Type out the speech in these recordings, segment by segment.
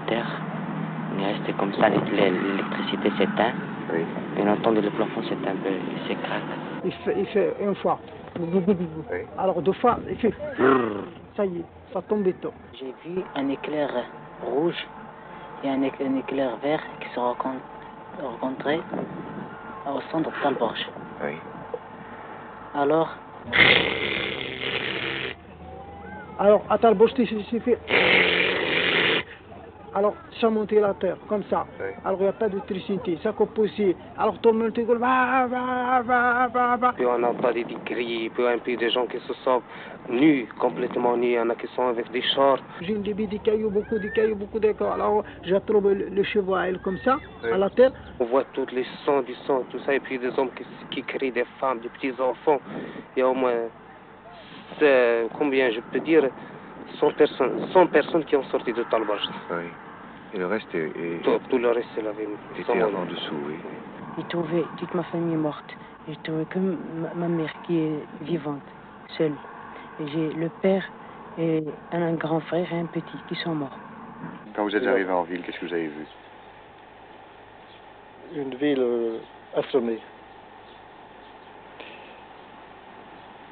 terre. On est resté comme ça, l'électricité s'éteint. Oui. Et on entend le plafond s'éteint un peu, il s'écrase. Il fait une fois. Oui. Alors 2 fois, il fait. Ça y est, ça tombe et tout. J'ai vu un éclair rouge et un éclair vert qui se rencontraient au centre de Talborge. Oui. Alors à Talborge, il fait. Alors, ça montait la terre, comme ça. Oui. Alors, il n'y a pas d'électricité, ça coupe aussi. Alors, tout le monde dit, va. Puis on entend des cris, puis des gens qui se sentent nus, complètement nus. Il y en a qui sont avec des shorts. J'ai une débit des cailloux, beaucoup d'écoles. Alors, j'ai trouvé le cheval comme ça, Oui. à la terre. On voit tous les sons, du sang, tout ça. Et puis des hommes qui crient, des femmes, des petits enfants. Il y a au moins, combien je peux dire, 100 personnes qui ont sorti de Talborge. Oui. Et le reste est Tout le reste, c'est la vie. en dessous, oui. J'ai trouvé toute ma famille morte. J'ai trouvé que ma mère qui est vivante, seule. Et j'ai le père et un grand frère et un petit qui sont morts. Quand vous êtes arrivé en ville, qu'est-ce que vous avez vu? Une ville assommée.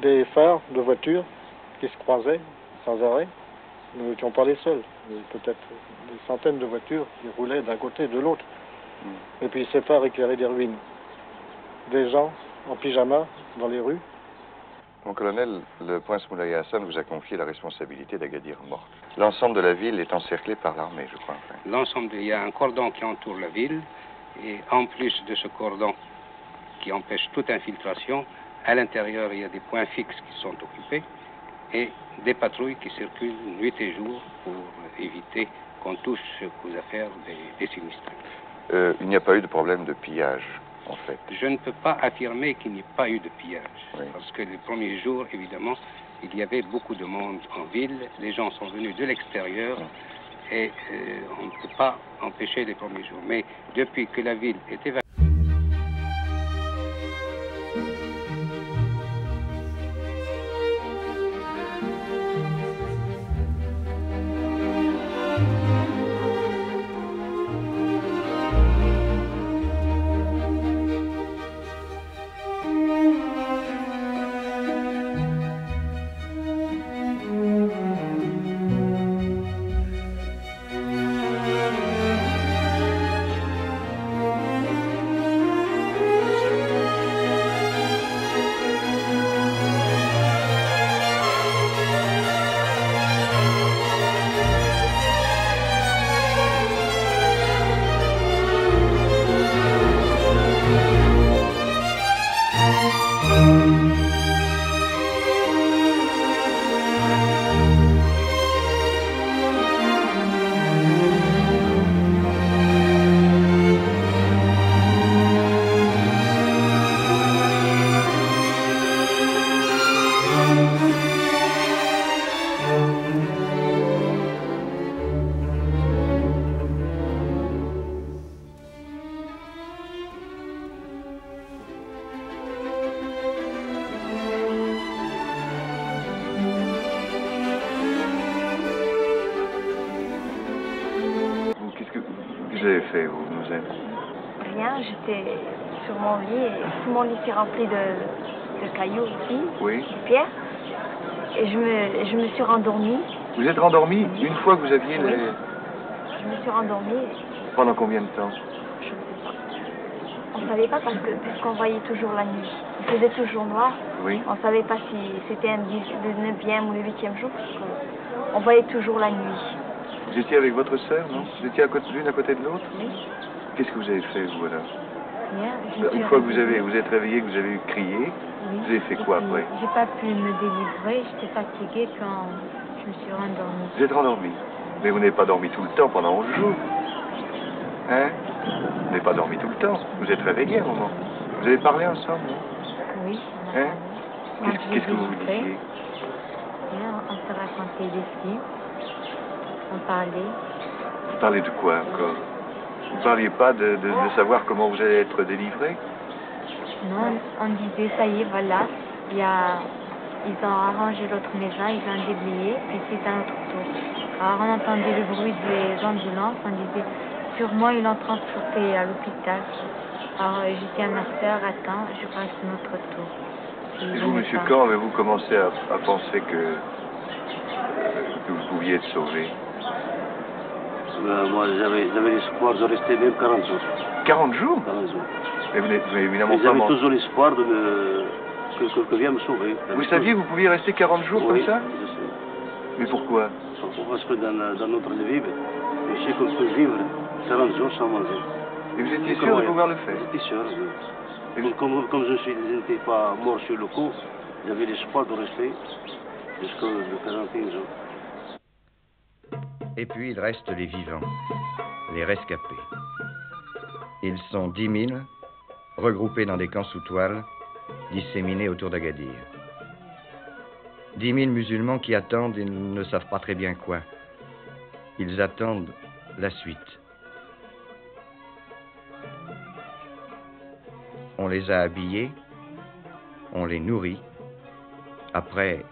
Des phares de voitures qui se croisaient sans arrêt. Nous n'étions pas les seuls. Peut-être des centaines de voitures qui roulaient d'un côté et de l'autre. Et puis ces phares éclairaient des ruines. Des gens en pyjama dans les rues. Mon colonel, le prince Moulay Hassan vous a confié la responsabilité d'Agadir morte. L'ensemble de la ville est encerclé par l'armée, je crois. Enfin. L'ensemble, il y a un cordon qui entoure la ville, et en plus de ce cordon qui empêche toute infiltration, à l'intérieur, il y a des points fixes qui sont occupés et des patrouilles qui circulent nuit et jour pour éviter qu'on touche aux affaires des sinistrés. Il n'y a pas eu de problème de pillage, en fait. Je ne peux pas affirmer qu'il n'y ait pas eu de pillage, Oui. parce que les premiers jours, évidemment, il y avait beaucoup de monde en ville, les gens sont venus de l'extérieur, et on ne peut pas empêcher les premiers jours. Mais depuis que la ville est évacuée, Qu'est-ce que vous avez fait, vous, Moselle? Rien, j'étais sur mon lit et tout mon lit s'est rempli de cailloux aussi, Oui. de pierres. Et je me suis rendormie. Vous êtes rendormi une fois que vous aviez Oui. les... Je me suis rendormie. Pendant combien de temps? Je ne sais pas. On ne savait pas puisqu'on voyait toujours la nuit. Il faisait toujours noir. Oui. On ne savait pas si c'était le 9e ou le 8e jour. On voyait toujours la nuit. Vous étiez avec votre sœur, non? Vous étiez l'une à côté de l'autre? Oui. Qu'est-ce que vous avez fait, vous, alors? Rien. Je me suis Une fois que vous réveillée. êtes réveillé, que vous avez crié, Oui. vous avez fait quoi Et puis, après? j'ai pas pu me délivrer. J'étais fatiguée quand je me suis rendormie. Vous êtes rendormi. Mais vous n'avez pas dormi tout le temps pendant 11 jours. Hein? Vous n'avez pas dormi tout le temps. Vous êtes réveillé à un moment. Vous avez parlé ensemble, non? Oui. Hein? On a Qu'est-ce que vous vous délivré. disiez? Bien, on se racontait des films. On parlait. Vous parlez de quoi encore? Vous ne parliez pas de savoir comment vous allez être délivré? Non, on disait, ça y est, voilà. Ils ont arrangé l'autre maison, ils ont déblayé, puis c'est à notre tour. Alors on entendait le bruit des ambulances, on disait sûrement ils l'ont transporté à l'hôpital. Alors j'ai dit à ma soeur, attends, je crois que c'est notre tour. Et vous, monsieur, quand avez-vous commencé à penser que vous pouviez être sauvé? Moi j'avais l'espoir de rester même 40 jours. 40 jours? 40 jours. Mais vous n'avez évidemment pas... J'avais toujours l'espoir que vienne me sauver. Vous saviez que vous pouviez rester 40 jours oui, comme ça? je sais. Mais pourquoi? Parce que dans notre vie, je sais qu'on peut vivre 40 jours sans manger. Et vous étiez sûr de pouvoir le faire? J'étais sûr, oui. Comme je n'étais pas mort sur le coup, j'avais l'espoir de rester jusqu'au 41 jours. Et puis il reste les vivants, les rescapés. Ils sont 10 000, regroupés dans des camps sous toile, disséminés autour d'Agadir. 10 000 musulmans qui attendent, ils ne savent pas très bien quoi. Ils attendent la suite. On les a habillés, on les nourrit. Après,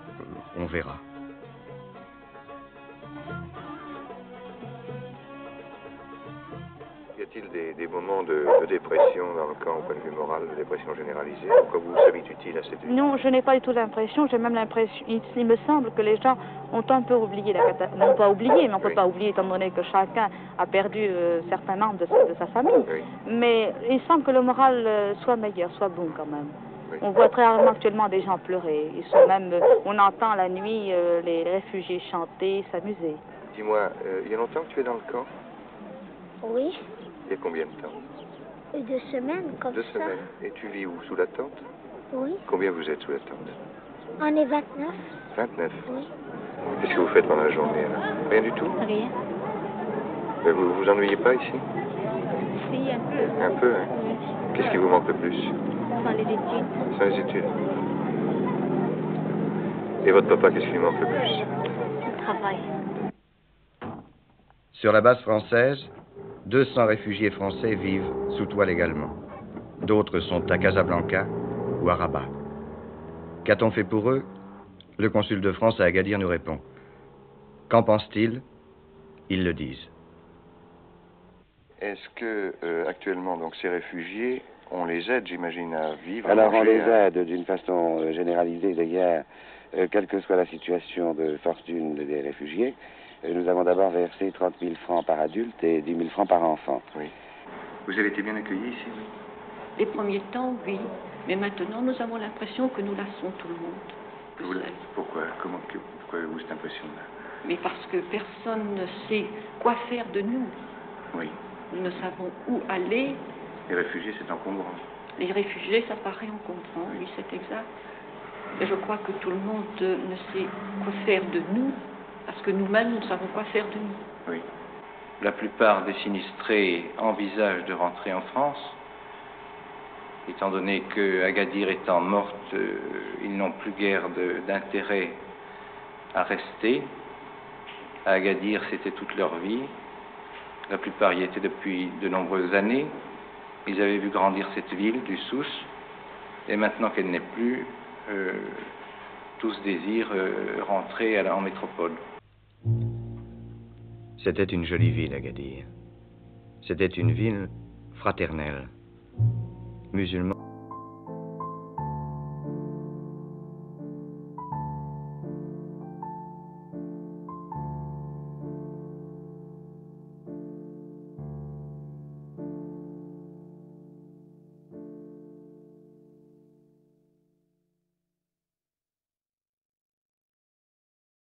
on verra. Y a-t-il des moments de dépression dans le camp au point de vue moral, de dépression généralisée? Pourquoi vous s'habitue-t-il à cette vie? Non, je n'ai pas du tout l'impression. J'ai même l'impression, il me semble que les gens ont un peu oublié la catastrophe. Non pas oublié, mais on ne peut pas oublier étant donné que chacun a perdu certains membres de sa famille. Oui. Mais il semble que le moral soit meilleur, soit bon quand même. Oui. On voit très rarement actuellement des gens pleurer. Ils sont même, on entend la nuit les réfugiés chanter, s'amuser. Dis-moi, il y a longtemps que tu es dans le camp? Oui. Il y a combien de temps? 2 semaines, comme 2 ça. semaines. Et tu vis où? Sous la tente? Oui. Combien vous êtes sous la tente? On est 29. 29? Oui. Qu'est-ce que vous faites pendant la journée, là? Rien du tout? Rien. Mais vous vous ennuyez pas ici? Si, un peu. Un peu, hein? Oui. Qu'est-ce qui vous manque le plus? Dans les études. Sans les études. Et votre papa, qu'est-ce qui lui manque le plus? Le travail. Sur la base française, 200 réfugiés français vivent sous toile également. D'autres sont à Casablanca ou à Rabat. Qu'a-t-on fait pour eux? Le consul de France à Agadir nous répond. Qu'en pensent-ils? Ils le disent. Est-ce que, actuellement, donc, ces réfugiés, on les aide, j'imagine, à vivre? Alors, on les aide d'une façon généralisée, d'ailleurs, quelle que soit la situation de fortune des réfugiés. Nous avons d'abord versé 30 000 francs par adulte et 10 000 francs par enfant. Oui. Vous avez été bien accueillis ici, oui? Les premiers temps, oui. Mais maintenant, nous avons l'impression que nous laissons tout le monde. Pourquoi? Pourquoi avez-vous cette impression-là? Mais parce que personne ne sait quoi faire de nous. Oui. Nous ne savons où aller. Les réfugiés, c'est encombrant. Les réfugiés, ça paraît encombrant, oui, c'est exact. Et je crois que tout le monde ne sait quoi faire de nous. Parce que nous-mêmes, nous ne savons quoi faire de nous. Oui. La plupart des sinistrés envisagent de rentrer en France. Étant donné que Agadir étant morte, ils n'ont plus guère d'intérêt à rester. À Agadir, c'était toute leur vie. La plupart y étaient depuis de nombreuses années. Ils avaient vu grandir cette ville du Souss. Et maintenant qu'elle n'est plus, tous désirent rentrer en métropole. C'était une jolie ville, Agadir. C'était une ville fraternelle. Musulmans.